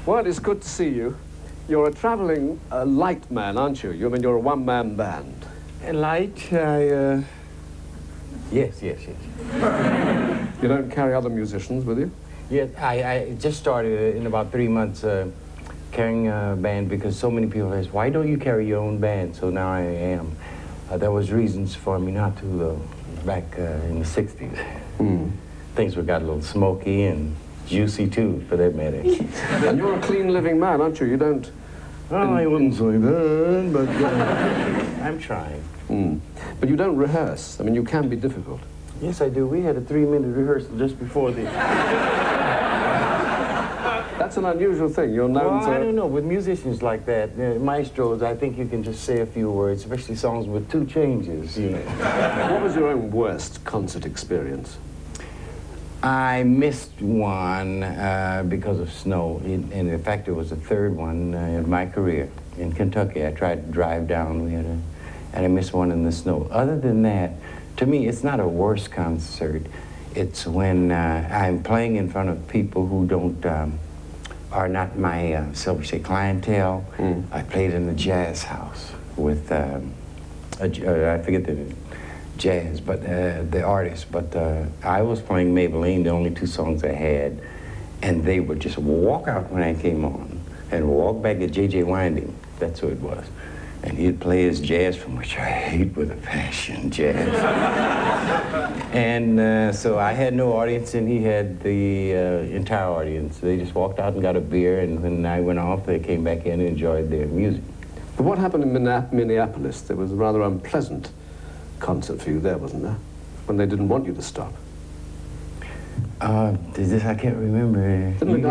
Well, it's good to see you. You're a travelling light man, aren't you? I mean, you're a one-man band. Light, Yes. You don't carry other musicians with you? Yes, I just started in about 3 months carrying a band because so many people ask, why don't you carry your own band? So now I am. There was reasons for me not to back in the 60s. Things got a little smoky and juicy too, for that matter. And you're a clean living man, aren't you? You don't... Well, I wouldn't say that, but I'm trying. But you don't rehearse. I mean, you can be difficult. Yes, I do. We had a 3-minute rehearsal just before the... That's an unusual thing. You're known to... I don't know. With musicians like that, maestros, I think you can just say a few words, especially songs with 2 changes, you know. What was your own worst concert experience? I missed one because of snow. And in fact, it was the 3rd one in my career. In Kentucky, I tried to drive down. And I missed one in the snow. Other than that, to me, it's not a worst concert. It's when I'm playing in front of people who don't, are not my, so we say, clientele. I played in the jazz house with, I forget the jazz, but the artist. But I was playing Maybelline, the only 2 songs I had, and they would just walk out when I came on and walk back at J.J. Winding. That's who it was. And he'd play his jazz, from which I hate with a passion, jazz. And so I had no audience, and he had the entire audience. They just walked out and got a beer, and when I went off, they came back in and enjoyed their music. But what happened in Minneapolis? There was a rather unpleasant concert for you there, wasn't there? When they didn't want you to stop. I can't remember. Didn't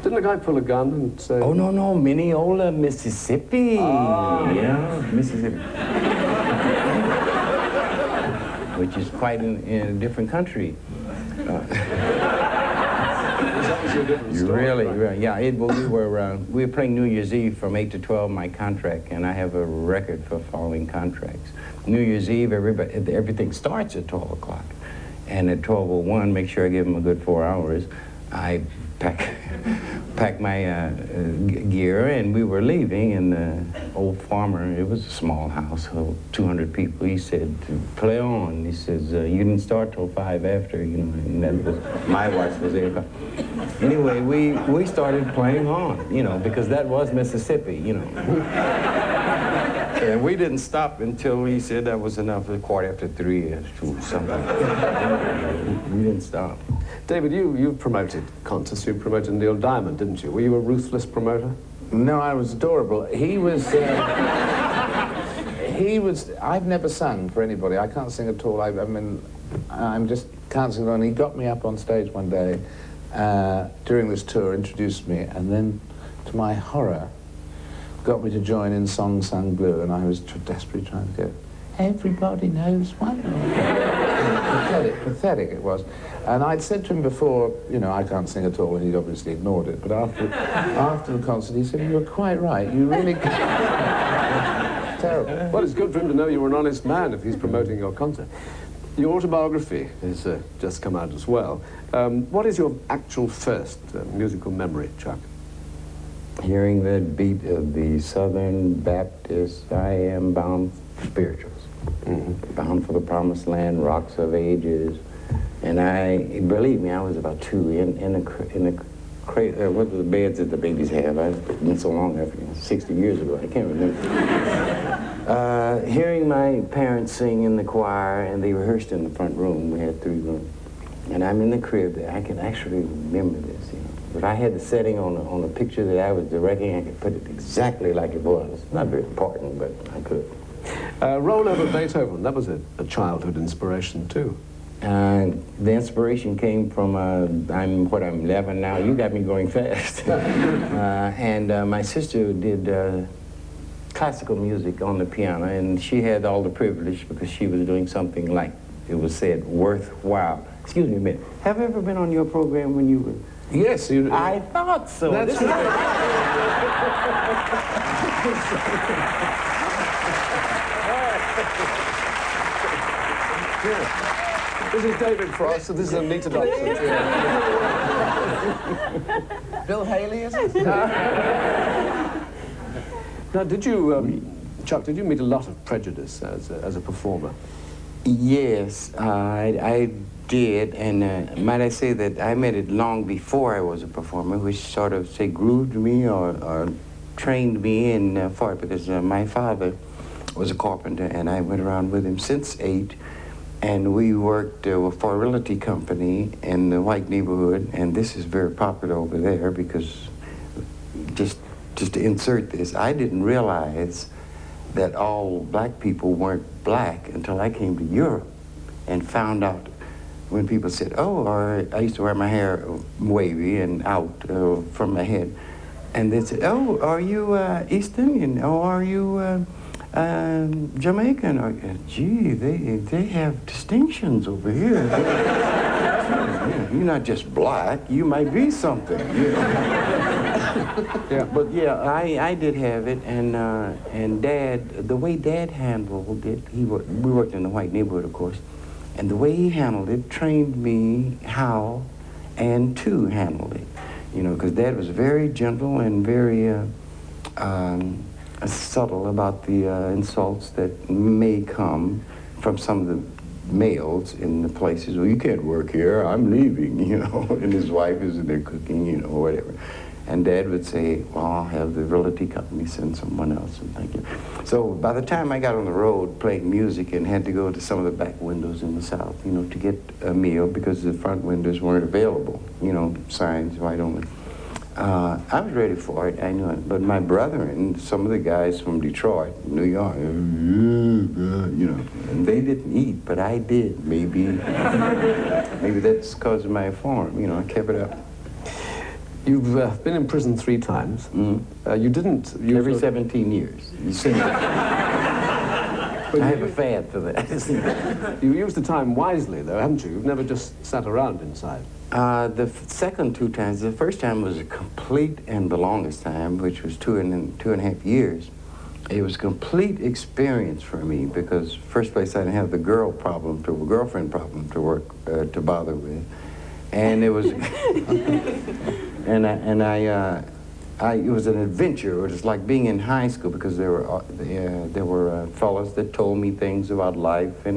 the guy pull a gun and say... Oh, no, Mineola, Mississippi. Oh. Yeah, Mississippi. Which is quite in a different country. You really, yeah. We were playing New Year's Eve from 8 to 12, my contract, and I have a record for following contracts. New Year's Eve, everything starts at 12 o'clock. And at 12:01, make sure I give them a good 4 hours. I packed my gear, and we were leaving, and the old farmer, it was a small house, 200 people, he said, play on. He says, you didn't start till 5 after, you know, and that was, my watch was 8 o'clock. Anyway, we started playing on, you know, because that was Mississippi, you know. And we didn't stop until he said that was enough, a 3:15 or something. We didn't stop. David, you promoted concerts. You promoted Neil Diamond, didn't you? Were you a ruthless promoter? No, I was adorable. He was... I've never sung for anybody. I can't sing at all. I mean, I'm just can't sing alone. He got me up on stage one day during this tour, introduced me, and then, to my horror, got me to join in Song Sung Blue, and I was desperately trying to go, everybody knows one. Pathetic it was. And I'd said to him before, you know, I can't sing at all, and he'd obviously ignored it, but after the concert, he said, you were quite right, you really terrible. Well, it's good for him to know you're an honest man if he's promoting your concert. Your autobiography has just come out as well. What is your actual first musical memory, Chuck? Hearing that beat of the Southern Baptist, I am bound spirituals. Bound for the promised land, rocks of ages. And believe me, I was about 2 in the what are the beds that the babies have? It's been so long, 60 years ago, I can't remember. Hearing my parents sing in the choir, and they rehearsed in the front room. We had 3 rooms. And I'm in the crib. I can actually remember this, you know. If I had the setting on a picture that I was directing, I could put it exactly like it was. Not very important, but I could. Roll Over Beethoven, that was a childhood inspiration too. The inspiration came from, I'm 11 now. You got me going fast. And my sister did classical music on the piano, and she had all the privilege because she was doing something like, it was said, worthwhile. Excuse me a minute. Have I ever been on your program when you were... Yes, you... I thought so. That's right. This is David Frost, and this is Anita Dobson. Bill Haley, is it? Now, did you, Chuck, did you meet a lot of prejudice as a performer? Yes, I did, and might I say that I met it long before I was a performer, which sort of, say, groomed me or trained me in for it, because my father was a carpenter, and I went around with him since 8, and we worked for a realty company in the white neighborhood, and this is very popular over there because, just to insert this, I didn't realize that all black people weren't black until I came to Europe and found out when people said, oh, or I used to wear my hair wavy and out from my head, and they'd say, oh, are you East Indian? Oh, are you Jamaican? Or, gee, they have distinctions over here. You're not just black, you might be something. Yeah, but yeah, I did have it, and Dad, the way Dad handled it, we worked in the white neighborhood, of course, and the way he handled it trained me how and to handle it, you know, because Dad was very gentle and very subtle about the insults that may come from some of the males in the places. Well, you can't work here, I'm leaving, you know, and his wife is in there cooking, you know, whatever. And Dad would say, well, I'll have the realty company send someone else, and thank you. So by the time I got on the road playing music and had to go to some of the back windows in the South, you know, to get a meal because the front windows weren't available, you know, signs, white only. I was ready for it, I knew it. But my brother and some of the guys from Detroit, New York, you know, and they didn't eat, but I did. Maybe that's because of my farm, you know, I kept it up. You've been in prison 3 times. You didn't... Every 17 years. You see? I have a fad for that. You used the time wisely, though, haven't you? You've never just sat around inside. The second 2 times, the first time was a complete, and the longest time, which was 2.5 years. It was a complete experience for me because, first place, I didn't have the girlfriend problem to work, to bother with. And it was... it was an adventure. It was like being in high school because there were fellows that told me things about life, but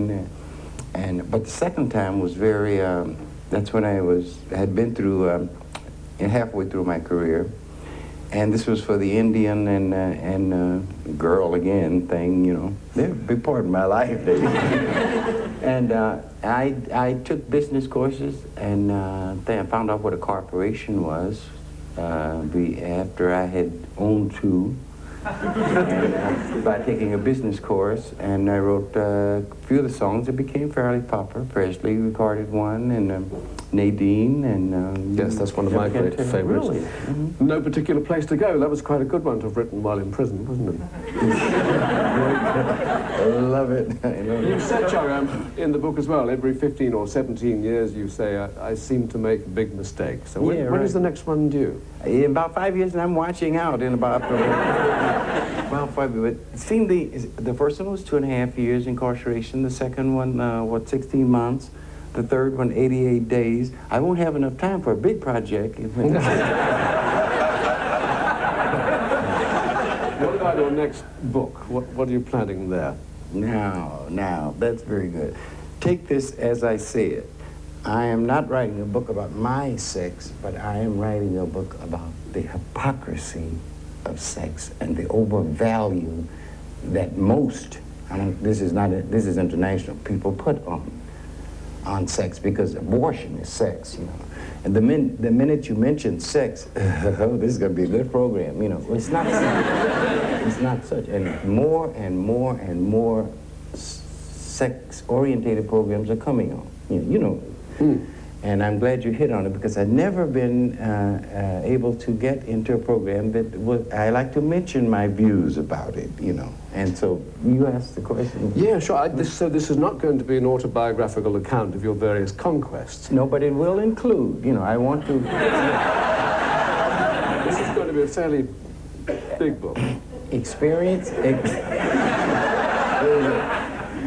the second time was very. That's when I had been through halfway through my career, and this was for the Indian and girl again thing. You know, they're a big part of my life. And I took business courses, and then I found out what a corporation was after I had owned 2. And, by taking a business course, and I wrote a few of the songs that became fairly popular. Presley recorded one, and Nadine, and... yes, that's one of my great favorites. Really? Mm-hmm. No Particular Place to Go. That was quite a good one to have written while in prison, wasn't it? I love it. You said, Chuck, in the book as well, every 15 or 17 years you say, I seem to make a big mistake. So when is the next one due? In about 5 years, and I'm watching out in about... well, 5 years. It seemed the first one was 2.5 years incarceration. The second one, 16 months. The third one, 88 days. I won't have enough time for a big project. What about your next book? What are you planning there? Now, that's very good. Take this as I say it. I am not writing a book about my sex, but I am writing a book about the hypocrisy of sex and the overvalue that most, this is international, people put on sex, because abortion is sex, you know. And the minute you mention sex, oh, this is going to be a good program, you know. It's not such. It's not such. And more sex-orientated programs are coming on, you know. And I'm glad you hit on it, because I've never been able to get into a program that I like to mention my views about it, you know. And so you asked the question. Yeah, sure. So this is not going to be an autobiographical account of your various conquests. No, but it will include, you know, I want to... This is going to be a fairly big book. Experience...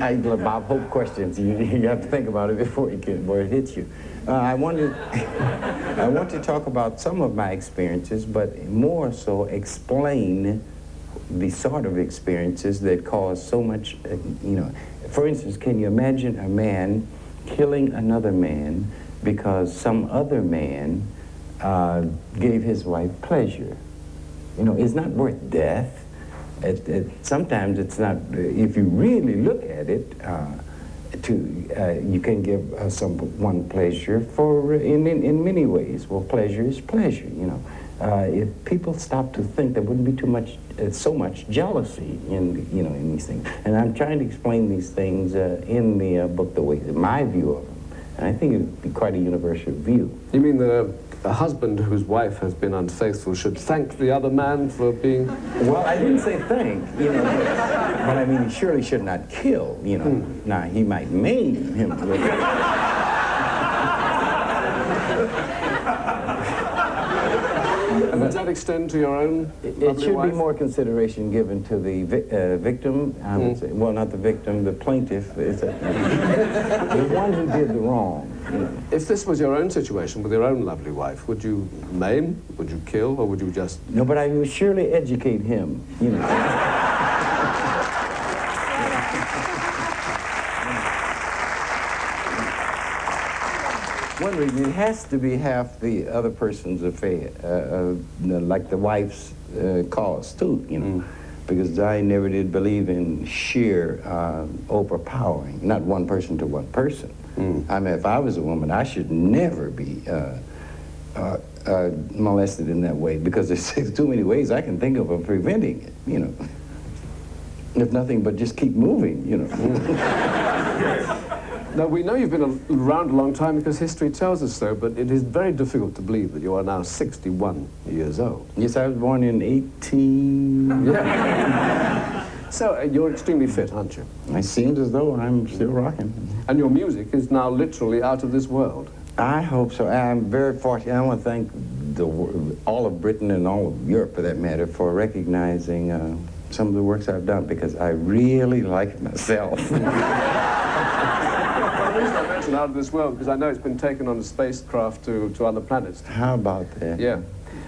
Bob Hope questions. You have to think about it before it hits you. I want to talk about some of my experiences, but more so explain the sort of experiences that cause so much, you know. For instance, can you imagine a man killing another man because some other man gave his wife pleasure? You know, it's not worth death. Sometimes it's not, if you really look at it, you can give someone pleasure in many ways. Well, pleasure is pleasure, you know. If people stop to think, there wouldn't be so much jealousy in these things. And I'm trying to explain these things in the book, my view of them. And I think it would be quite a universal view. You mean that a husband whose wife has been unfaithful should thank the other man for being... Well, I didn't say thank, you know, but I mean, he surely should not kill, you know. Now, he might maim him a little. And does that extend to your own It should wife? be more consideration given to the victim, I would say. Well, not the victim, the plaintiff. The one who did the wrong. You know. If this was your own situation with your own lovely wife, would you maim, would you kill, or would you just... No, but I would surely educate him, you know. One reason, it has to be half the other person's affair, like the wife's cause, too, you know. Because I never did believe in sheer overpowering, not one person to one person. I mean, if I was a woman, I should never be molested in that way, because there's too many ways I can think of preventing it, you know. If nothing but just keep moving, you know. Now, we know you've been around a long time because history tells us so, but it is very difficult to believe that you are now 61 years old. Yes, I was born in 18... Yeah. So, you're extremely fit, aren't you? It seems as though I'm still rocking. And your music is now literally out of this world. I hope so. I'm very fortunate. I want to thank all of Britain and all of Europe, for that matter, for recognizing some of the works I've done, because I really like myself. Out of this world, because I know it's been taken on a spacecraft to other planets. How about that? Yeah.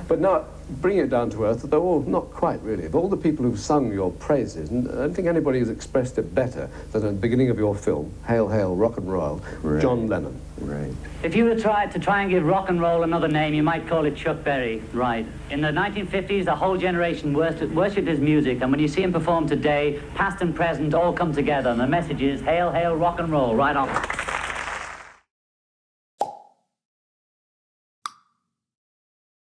But now, bring it down to earth, though not quite really. Of all the people who've sung your praises, and I don't think anybody has expressed it better than at the beginning of your film, Hail, Hail, Rock and Roll, right. John Lennon. Right. If you were to try and give rock and roll another name, you might call it Chuck Berry. Right. In the 1950s, the whole generation worshipped his music, and when you see him perform today, past and present all come together, and the message is Hail, Hail, Rock and Roll, right on.